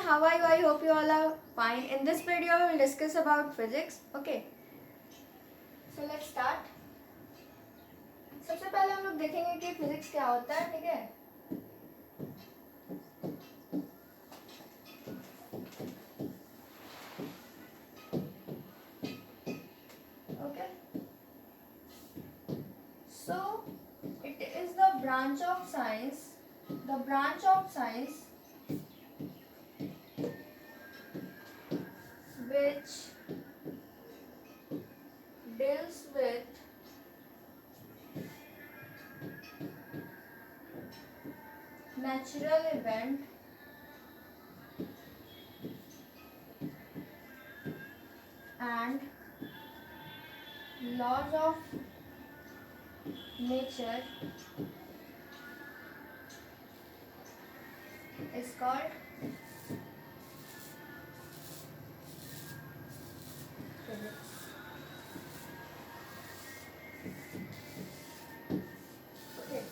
how are you? I hope you all are fine. In this video, we will discuss about physics. Okay. So let's start. सबसे पहले हम लोग देखेंगे कि physics क्या होता है, ठीक है? Okay. So it is the branch of science which deals with natural event and laws of nature is called physics. Okay.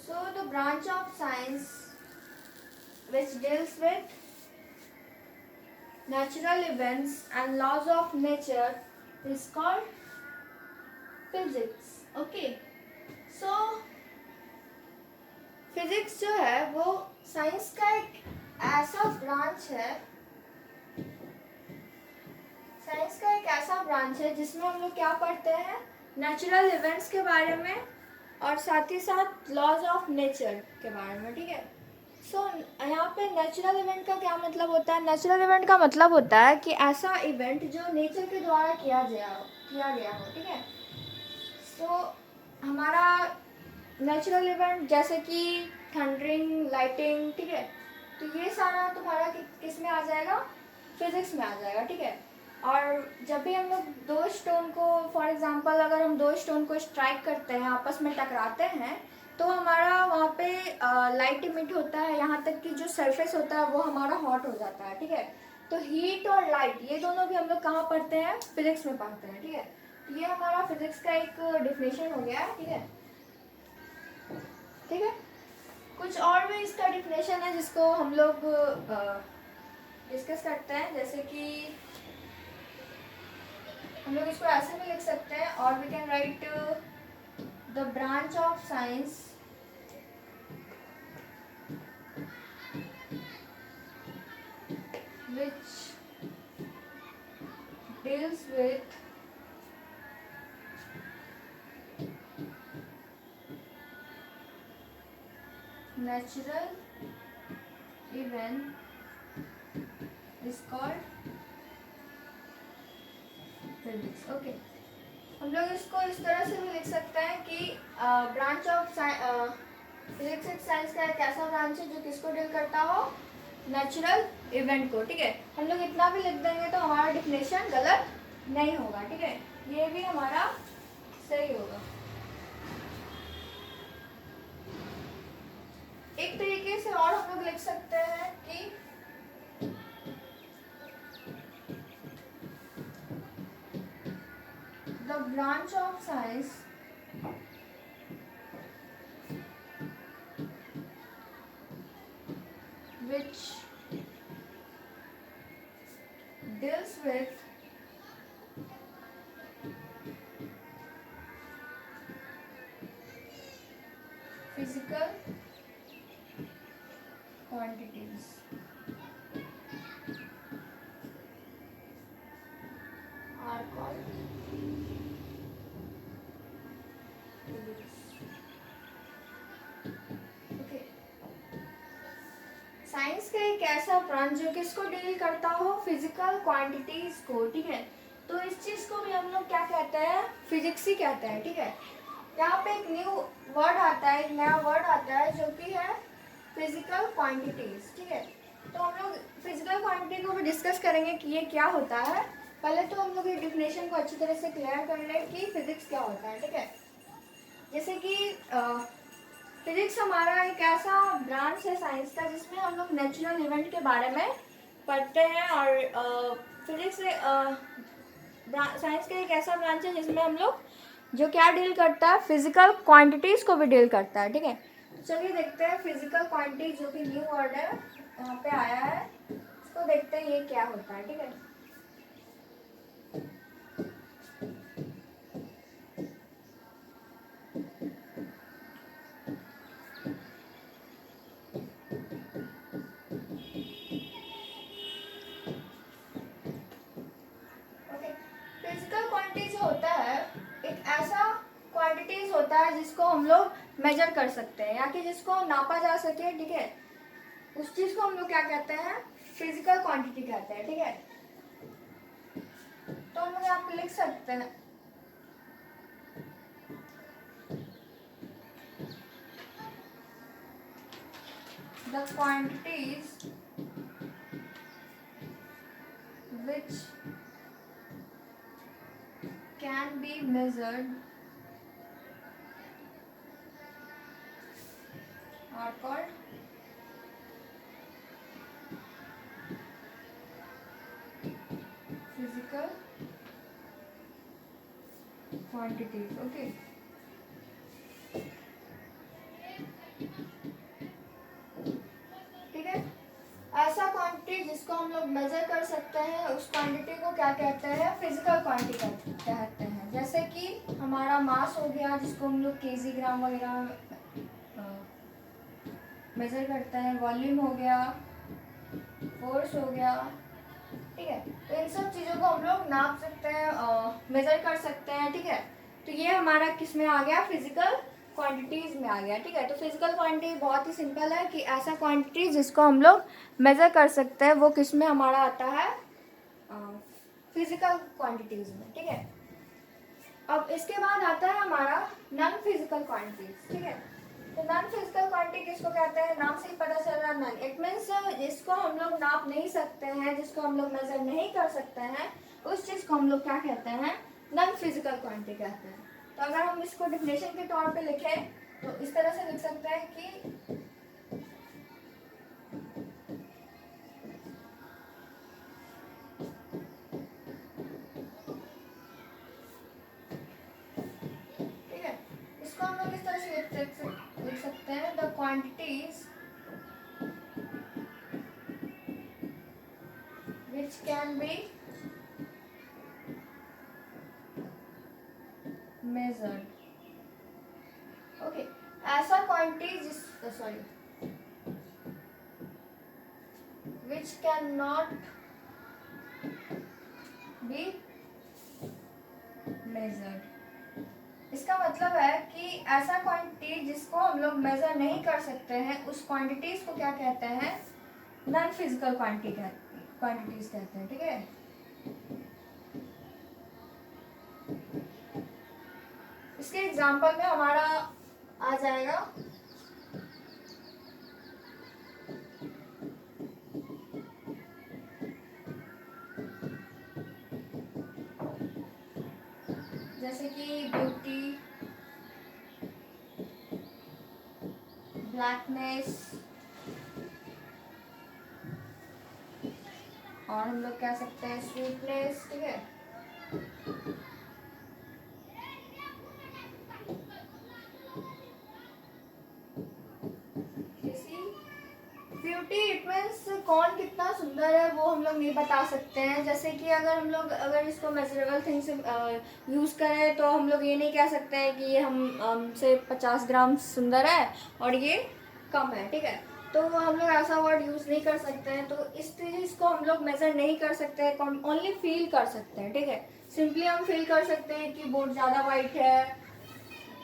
So the branch of science which deals with natural events and laws of nature is called physics. Okay. So physics जो है वो science का एक ऐसा branch है जिसमें हम लोग क्या पढ़ते हैं, नेचुरल इवेंट्स के बारे में और साथ ही साथ लॉज ऑफ नेचर के बारे में, ठीक है? सो यहाँ पे नेचुरल इवेंट का क्या मतलब होता है? नेचुरल इवेंट का मतलब होता है कि ऐसा इवेंट जो नेचर के द्वारा किया गया हो, ठीक है? सो हमारा नेचुरल इवेंट जैसे कि थंडरिंग, लाइटिंग, ठीक है? तो ये सारा तुम्हारा किस में आ जाएगा? फिजिक्स में आ जाएगा, ठीक है? और जब भी हम लोग दो स्टोन को, फॉर एग्जांपल अगर हम दो स्टोन को स्ट्राइक करते हैं, आपस में टकराते हैं, तो हमारा वहाँ पे लाइट इमिट होता है, यहाँ तक कि जो सरफेस होता है वो हमारा हॉट हो जाता है, ठीक है? तो हीट और लाइट ये दोनों भी हम लोग कहाँ पढ़ते हैं? फिजिक्स में पढ़ते हैं, ठीक है? ये हमारा फिजिक्स का एक डिफिनेशन हो गया, ठीक है? ठीक है, कुछ और भी इसका डिफिनेशन है जिसको हम लोग डिस्कस करते हैं, जैसे कि हम लोग इसको ऐसे भी लिख सकते हैं, और we can write the branch of science which deals with natural event is called physics. Okay. हम लोग इसको इस तरह से भी लिख सकते हैं कि ब्रांच ऑफ फिजिक्स साइंस का एक ऐसा ब्रांच है जो किसको डील करता हो? नेचुरल इवेंट को, ठीक है? हम लोग इतना भी लिख देंगे तो हमारा डिफिनेशन गलत नहीं होगा, ठीक है? ये भी हमारा सही होगा। एक तरीके से और हम लोग लिख सकते हैं कि the branch of science which deals with physical quantities are called physics. Okay. Science का एक ऐसा ब्रांच जो किसको डील करता हो? फिजिकल क्वांटिटीज को, ठीक है? तो इस चीज को भी हम लोग क्या कहते हैं? फिजिक्स ही कहते हैं, ठीक है? यहाँ पे एक न्यू वर्ड आता है, एक नया वर्ड आता है जो कि है फिजिकल क्वांटिटीज, ठीक है? तो हम लोग फिजिकल क्वांटिटी को भी डिस्कस करेंगे कि ये क्या होता है। पहले तो हम लोग ये डिफिनेशन को अच्छी तरह से क्लियर कर लें कि फिजिक्स क्या होता है, ठीक है? जैसे कि फिजिक्स हमारा एक ऐसा ब्रांच है साइंस का जिसमें हम लोग नेचुरल इवेंट के बारे में पढ़ते हैं, और फिजिक्स साइंस का एक ऐसा ब्रांच है जिसमें हम लोग जो क्या डील करता है? फिजिकल क्वांटिटीज को भी डील करता है, ठीक है? चलिए देखते हैं फिजिकल क्वांटिटी जो कि न्यू वर्ड है यहाँ पे आया है। हैं ये क्या होता है, ठीक है। ओके, फिजिकल क्वांटिटी जो होता है एक ऐसा क्वांटिटीज होता है जिसको हम लोग मेजर कर सकते हैं या कि जिसको नापा जा सके, ठीक है। उस चीज को हम लोग क्या कहते हैं, फिजिकल क्वांटिटी कहते हैं, ठीक है। तो हम लोग यहाँ पे लिख सकते हैं the quantities which can be measured are called physical quantities, okay। ठीक है, ऐसा क्वांटिटी जिसको हम लोग मेजर कर सकते हैं उस क्वांटिटी को क्या कहते हैं, फिजिकल क्वांटिटी कहते हैं। जैसे कि हमारा मास हो गया जिसको हम लोग केजी ग्राम वगैरह मेजर करते हैं, वॉल्यूम हो गया, फोर्स हो गया, ठीक है। तो इन सब चीज़ों को हम लोग नाप सकते हैं, मेजर कर सकते हैं, ठीक है। तो ये हमारा किस में आ गया, फिजिकल क्वांटिटीज में आ गया, ठीक है। तो फिजिकल क्वांटिटी बहुत ही सिंपल है कि ऐसा क्वांटिटी जिसको हम लोग मेजर कर सकते हैं वो किस में हमारा आता है, फिजिकल क्वांटिटीज में, ठीक है। अब इसके बाद आता है हमारा नॉन फिजिकल क्वांटिटीज, ठीक है। तो नॉन फिजिकल क्वांटिटी किसको कहते हैं, नाम से ही पता चल रहा है नॉन, इट मीन्स जिसको हम लोग नाप नहीं सकते हैं, जिसको हम लोग मेजर नहीं कर सकते हैं, उस चीज को हम लोग क्या कहते हैं, नॉन फिजिकल क्वांटिटी कहते हैं। तो अगर हम इसको डिफिनेशन के तौर पे लिखें तो इस तरह से लिख सकते हैं कि ठीक है, इसको हम लोग इस तरह से लिख सकते हैं, the quantities which can be measured, okay. ऐसा क्वांटिटी जिस sorry which cannot be measured, इसका मतलब है कि ऐसा क्वांटिटी जिसको हम लोग मेजर नहीं कर सकते हैं उस क्वांटिटीज को क्या कहते हैं, नॉन फिजिकल क्वांटिटीज कहते हैं, ठीक है। इसके एग्जांपल में हमारा आ जाएगा जैसे कि ब्यूटी, ब्लैकनेस, और हम लोग कह सकते हैं स्वीटनेस, ठीक है। ब्यूटी इट मीन्स कौन कितना सुंदर है वो हम लोग नहीं बता सकते हैं। जैसे कि अगर इसको मेजरेबल थिंग से यूज़ करें तो हम लोग ये नहीं कह सकते हैं कि ये हमसे 50 ग्राम सुंदर है और ये कम है, ठीक है। तो हम लोग ऐसा वर्ड यूज़ नहीं कर सकते हैं। तो इस चीज़ को हम लोग मेजर नहीं कर सकते हैं, ओनली फील कर सकते हैं, ठीक है। सिंपली हम फील कर सकते हैं कि बोर्ड ज़्यादा वाइट है,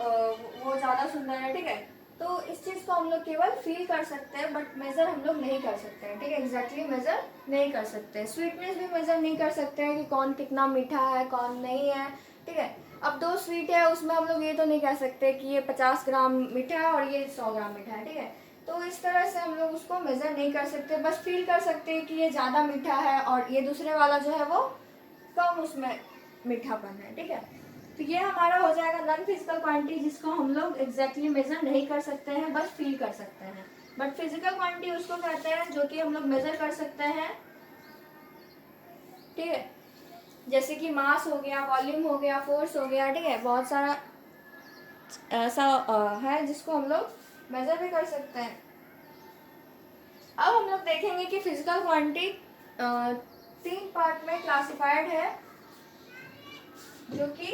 वो ज़्यादा सुंदर है, ठीक है। तो इस चीज़ को हम लोग केवल फील कर सकते हैं बट मेज़र हम लोग नहीं कर सकते हैं, ठीक है। एग्जैक्टली मेज़र नहीं कर सकते। स्वीटनेस भी मेज़र नहीं कर सकते हैं कि कौन कितना मीठा है कौन नहीं है, ठीक है। अब 2 स्वीट है उसमें हम लोग ये तो नहीं कह सकते कि ये 50 ग्राम मीठा है और ये 100 ग्राम मीठा है, ठीक है। तो इस तरह से हम लोग उसको मेज़र नहीं कर सकते, बस फील कर सकते हैं कि ये ज़्यादा मीठा है और ये दूसरे वाला जो है वो कम उसमें मीठापन है, ठीक है। तो ये हमारा हो जाएगा नॉन फिजिकल क्वांटिटी जिसको हम लोग एग्जैक्टली मेजर नहीं कर सकते हैं, बस फील कर सकते हैं। बट फिजिकल क्वांटिटी उसको कहते हैं जो कि हम लोग मेजर कर सकते हैं, ठीक है। जैसे कि मास हो गया, वॉल्यूम हो गया, फोर्स हो गया, ठीक है। बहुत सारा ऐसा है जिसको हम लोग मेजर भी कर सकते हैं। अब हम लोग देखेंगे कि फिजिकल क्वांटिटी तीन पार्ट में क्लासिफाइड है, जो कि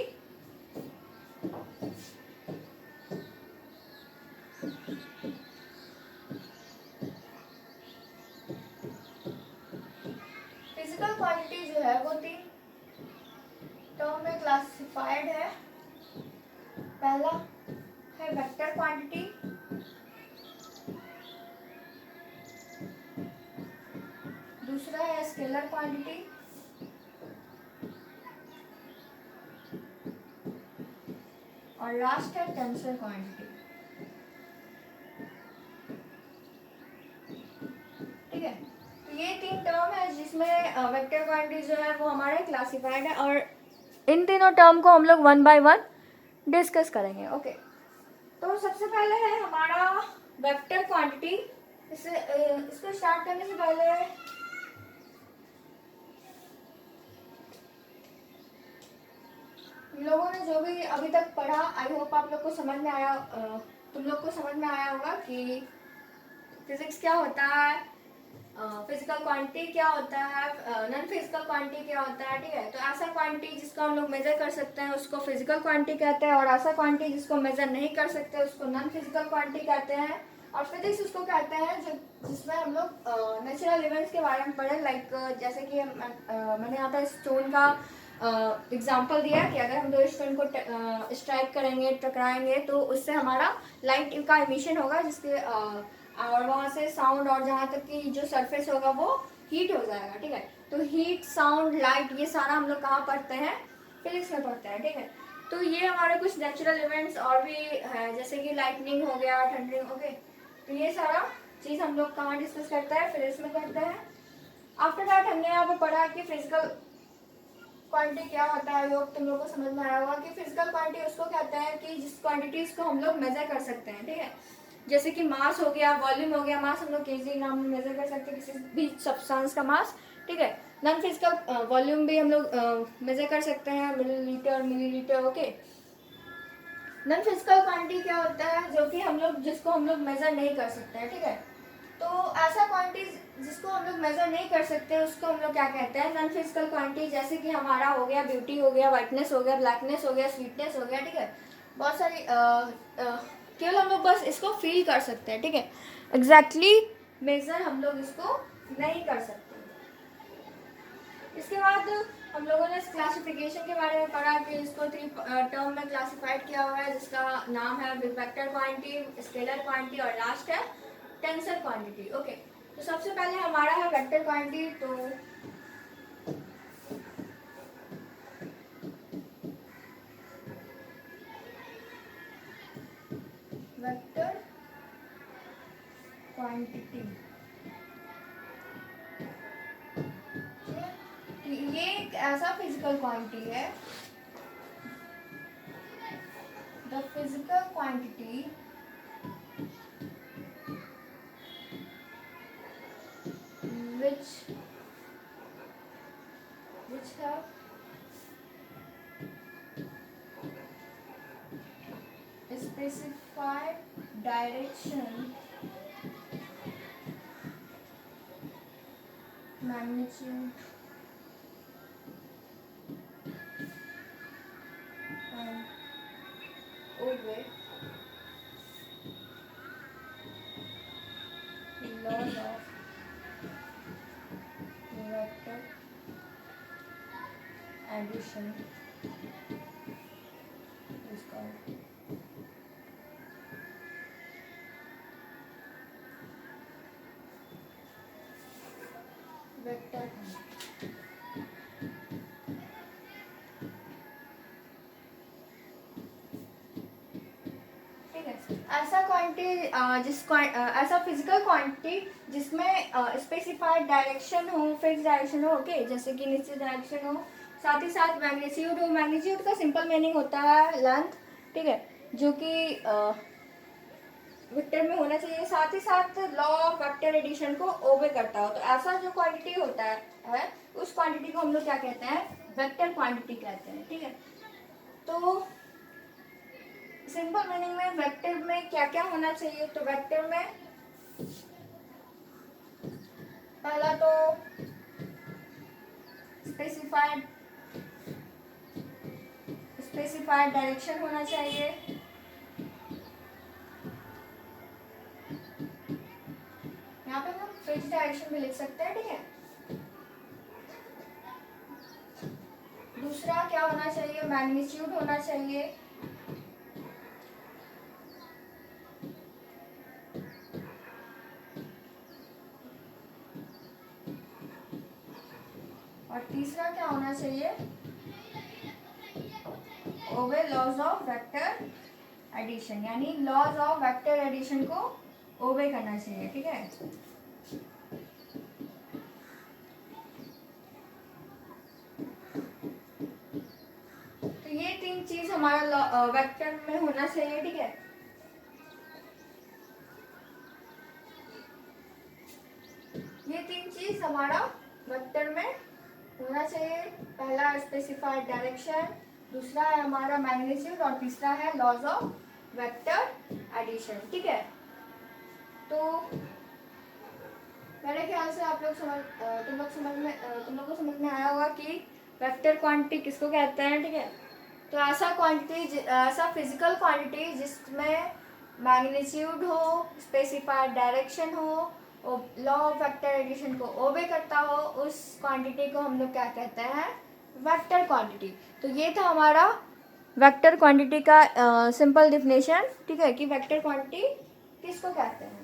फिजिकल क्वांटिटी जो है वो तीन टर्म में क्लासिफाइड है। पहला है वेक्टर क्वांटिटी, दूसरा है स्केलर क्वांटिटी, और लास्ट है टेंसर क्वांटिटी। ठीक है, तो ये तीन टर्म है जिसमें वेक्टर क्वांटिटी जो है वो हमारे क्लासिफाइड है, और इन तीनों टर्म को हम लोग वन बाय वन डिस्कस करेंगे। ओके, तो सबसे पहले है हमारा वेक्टर क्वांटिटी। इसको स्टार्ट करने से पहले हम लोगों ने जो भी अभी तक पढ़ा, आई होप आप लोग को समझ में आया, तुम लोग को समझ में आया होगा कि फिजिक्स क्या होता है, फिजिकल क्वांटिटी क्या होता है, नॉन फिजिकल क्वांटिटी क्या होता है। ठीक है, तो ऐसा क्वांटिटी जिसको हम लोग मेजर कर सकते हैं उसको फिजिकल क्वांटिटी कहते हैं, और ऐसा क्वांटिटी जिसको मेजर नहीं कर सकते उसको नॉन फिजिकल क्वांटिटी कहते हैं। और फिजिक्स उसको कहते हैं जिसमें हम लोग नेचुरल इवेंट्स के बारे में पढ़े, लाइक जैसे कि मैंने यहाँ पे स्टोन का एग्जाम्पल दिया कि अगर हम दो स्टोन को स्ट्राइक करेंगे, टकराएंगे, तो उससे हमारा लाइट का इमिशन होगा, जिसके और वहाँ से साउंड, और जहाँ तक कि जो सरफेस होगा वो हीट हो जाएगा। ठीक है, तो हीट, साउंड, लाइट, ये सारा हम लोग कहाँ पढ़ते हैं, फिजिक्स में पढ़ते हैं। ठीक है, तो ये हमारे कुछ नेचुरल इवेंट्स और भी है, जैसे कि लाइटनिंग हो गया, थंडरिंग। ओके, तो ये सारा चीज़ हम लोग कहाँ डिस्कस करते हैं, फिजिक्स में करते हैं। आफ्टर दैट हमने यहाँ पे पढ़ा कि फिजिकल क्वांटिटी क्या होता है। लोग तुम लोग को समझ में आया होगा कि फिजिकल क्वांटिटी उसको कहते हैं कि जिस क्वांटिटीज को हम लोग मेजर कर सकते हैं। ठीक है, जैसे कि मास हो गया, वॉल्यूम हो गया। मास हम लोग केजी ग्राम में मेजर कर सकते हैं किसी भी सब्सटेंस का मास। ठीक है, नॉन फिजिकल वॉल्यूम भी हम लोग मेजर कर सकते हैं, millilitre, millilitre. Okay, non physical quantity क्या होता है, जो कि हम लोग जिसको हम लोग मेजर नहीं कर सकते हैं। ठीक है, तो ऐसा क्वांटिटी जिसको हम लोग मेजर नहीं कर सकते उसको हम लोग क्या कहते हैं, नॉन फिजिकल क्वांटिटी। जैसे कि हमारा हो गया ब्यूटी, हो गया वाइटनेस, हो गया ब्लैकनेस, हो गया स्वीटनेस, हो गया। ठीक है, बहुत सारी केवल हम लोग बस इसको फील कर सकते हैं। ठीक है, एग्जैक्टली मेजर हम लोग इसको नहीं कर सकते। इसके बाद हम लोगों ने क्लासिफिकेशन के बारे में पढ़ा कि इसको थ्री टर्म में क्लासिफाइड किया हुआ है, जिसका नाम है वेक्टर क्वांटिटी, स्केलर क्वांटिटी, और लास्ट है टेंसर क्वांटिटी। ओके, तो सबसे पहले हमारा है वेक्टर क्वांटिटी। तो वेक्टर क्वांटिटी ये एक ऐसा फिजिकल क्वांटिटी है, the physical quantity which have specified direction, magnitude, and obey the laws of vector addition is called vector. ठीक है, ऐसा क्वांटिटी ऐसा फिजिकल क्वांटिटी जिसमें स्पेसिफाइड डायरेक्शन हो, फिक्स डायरेक्शन हो। ओके, जैसे कि निश्चित डायरेक्शन हो, साथ ही साथ मैग्नीट्यूड हो। मैग्नीट्यूड का सिंपल मीनिंग होता है लेंथ। ठीक है, जो कि वेक्टर में होना चाहिए, साथ ही साथ लॉ ऑफ वेक्टर एडिशन को ओबे करता हो। तो ऐसा जो क्वांटिटी होता है उस क्वांटिटी को हम लोग क्या कहते हैं, वेक्टर क्वांटिटी कहते हैं। ठीक है, तो सिंपल मीनिंग में वेक्टर में क्या क्या होना चाहिए, तो वेक्टर में पहला तो स्पेसिफाइड डायरेक्शन होना चाहिए। यहाँ पे हम फिक्स डायरेक्शन भी लिख सकते हैं, ठीक है। दूसरा क्या होना चाहिए, मैग्नीट्यूड होना चाहिए। और तीसरा क्या होना चाहिए, ओबे लॉज ऑफ वेक्टर एडिशन, यानी लॉज ऑफ वेक्टर एडिशन को ओबे करना चाहिए, ठीक है। तो ये तीन चीज हमारा वेक्टर में होना चाहिए, ठीक है। ये तीन चीज हमारा वेक्टर में होना चाहिए। पहला स्पेसिफाइड डायरेक्शन, दूसरा है हमारा मैग्नीट्यूड और तीसरा है लॉज ऑफ वेक्टर एडिशन, ठीक है। तो मेरे ख्याल से आप लोग तुम लोग को समझ में आया होगा कि वेक्टर क्वांटिटी किसको कहते हैं, ठीक है। तो ऐसा फिजिकल क्वांटिटी जिसमें मैग्नीट्यूड हो, स्पेसिफाइड डायरेक्शन हो और लॉ ऑफ वेक्टर एडिशन को ओबे करता हो, उस क्वांटिटी को हम लोग क्या कहते हैं, वेक्टर क्वांटिटी। तो ये था हमारा वेक्टर क्वांटिटी का सिंपल डिफिनेशन, ठीक है, कि वेक्टर क्वांटिटी किसको कहते हैं।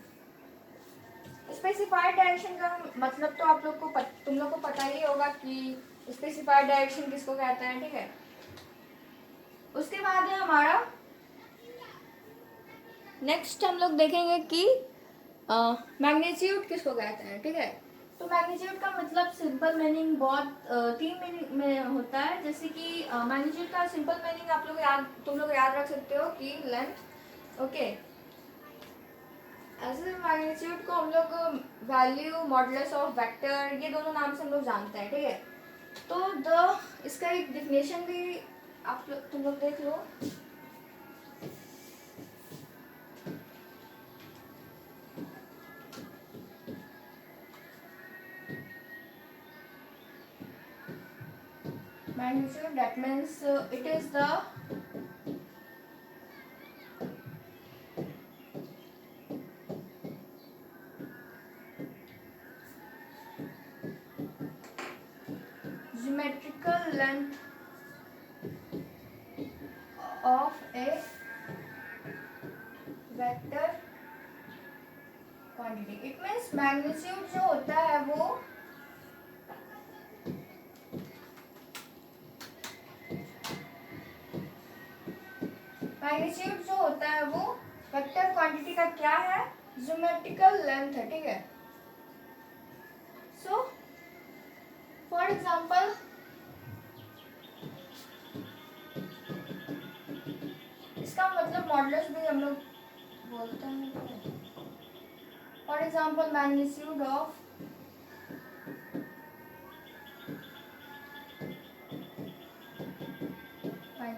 स्पेसिफाइड डायरेक्शन का मतलब तो आप लोग को तुम लोग को पता ही होगा कि स्पेसिफाइड डायरेक्शन किसको कहते हैं, ठीक है। उसके बाद है हमारा नेक्स्ट हम लोग देखेंगे कि मैग्नीट्यूड किसको कहते हैं, ठीक है। तो मैग्नीट्यूड का मतलब सिंपल मीनिंग बहुत तीन मीनिंग में होता है। जैसे कि मैग्नीट्यूड का सिंपल मीनिंग तुम लोग याद रख सकते हो कि लेंथ, ओके। ऐसे मैग्नीट्यूड को हम लोग वैल्यू, मॉडुलस ऑफ वेक्टर, ये दोनों नाम से हम लोग जानते हैं, ठीक है। तो इसका एक डिफिनेशन भी तुम लोग देख लो। Magnitude, that means it is the geometrical length of a vector quantity. It means magnitude जो होता है वो मैग्नीट्यूड जो होता है वो वेक्टर क्वांटिटी का क्या है, ज्योमेट्रिकल लेंथ है, ठीक है। सो फॉर एग्जांपल इसका मतलब मॉडुलस भी हम लोग बोलते हैं। For example magnitude of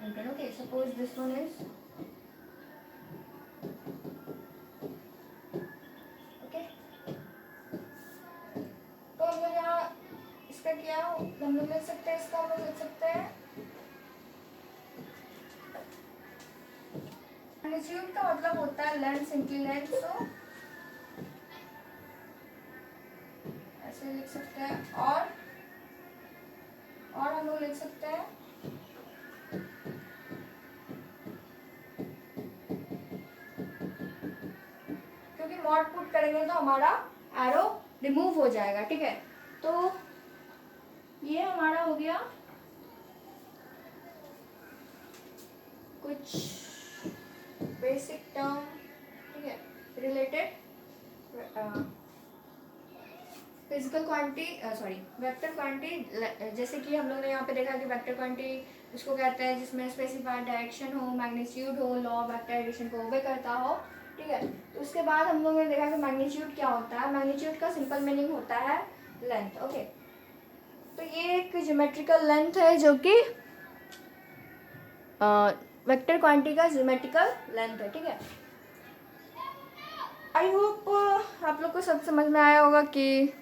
Newton, okay, suppose this one is okay। तो हम लोग यहाँ इसका क्या हम लोग लिख सकते हैं, इसका हम लोग लिख सकते हैं मैग्नीट्यूड का मतलब होता है लेंथ, सिंपली लेंथ। तो ऐसे लिख सकते हैं और हम लोग लिख सकते हैं क्योंकि मॉड पुट करेंगे तो हमारा एरो रिमूव हो जाएगा, ठीक है। तो ये हमारा हो गया कुछ बेसिक टर्म, ठीक है, related physical quantity, sorry vector quantity. जैसे कि हम लोग ने यहाँ पे देखा कि वेक्टर क्वांटिटी उसको कहते हैं जिसमें स्पेसिफाइड डायरेक्शन हो, मैग्नीट्यूड हो, लॉ ऑफ वेक्टर एडिशन को ओबे करता हो, ठीक है। तो उसके बाद हम लोग ने देखा कि मैग्नीट्यूड क्या होता है। मैग्नीट्यूड का सिंपल मीनिंग होता है लेंथ, ओके। तो ये एक ज्योमेट्रिकल लेंथ है जो कि वेक्टर क्वांटिटी का ज्योमेट्रिकल लेंथ है, ठीक है। आई होप आप लोग को सब समझ में आया होगा कि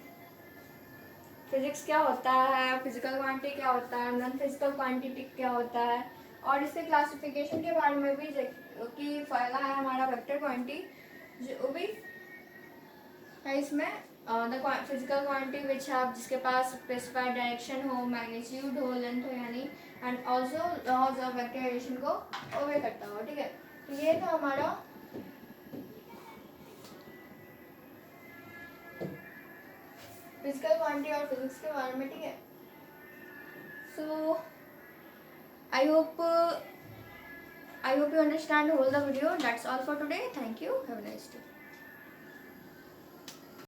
फिजिक्स क्या होता है, फिजिकल क्वांटिटी क्या होता है, नॉन फिजिकल क्वांटिटी क्या होता है, और इसके क्लासिफिकेशन के बारे में भी कि पहला है हमारा वेक्टर क्वांटिटी, जो भी है इसमें the physical quantity which have, जिसके पास स्पेसिफाइड डायरेक्शन हो, मैग्नीट्यूड हो, लेंथ हो यानी, एंड ऑल्सो लॉज ऑफ वेक्टराइजेशन को ओबे करता हो, ठीक है। तो ये था हमारा फिजिकल क्वांटिटी और फिजिक्स के बारे में, ठीक है। सो I hope you understand the whole the video. That's all for today. Thank you. Have a nice day.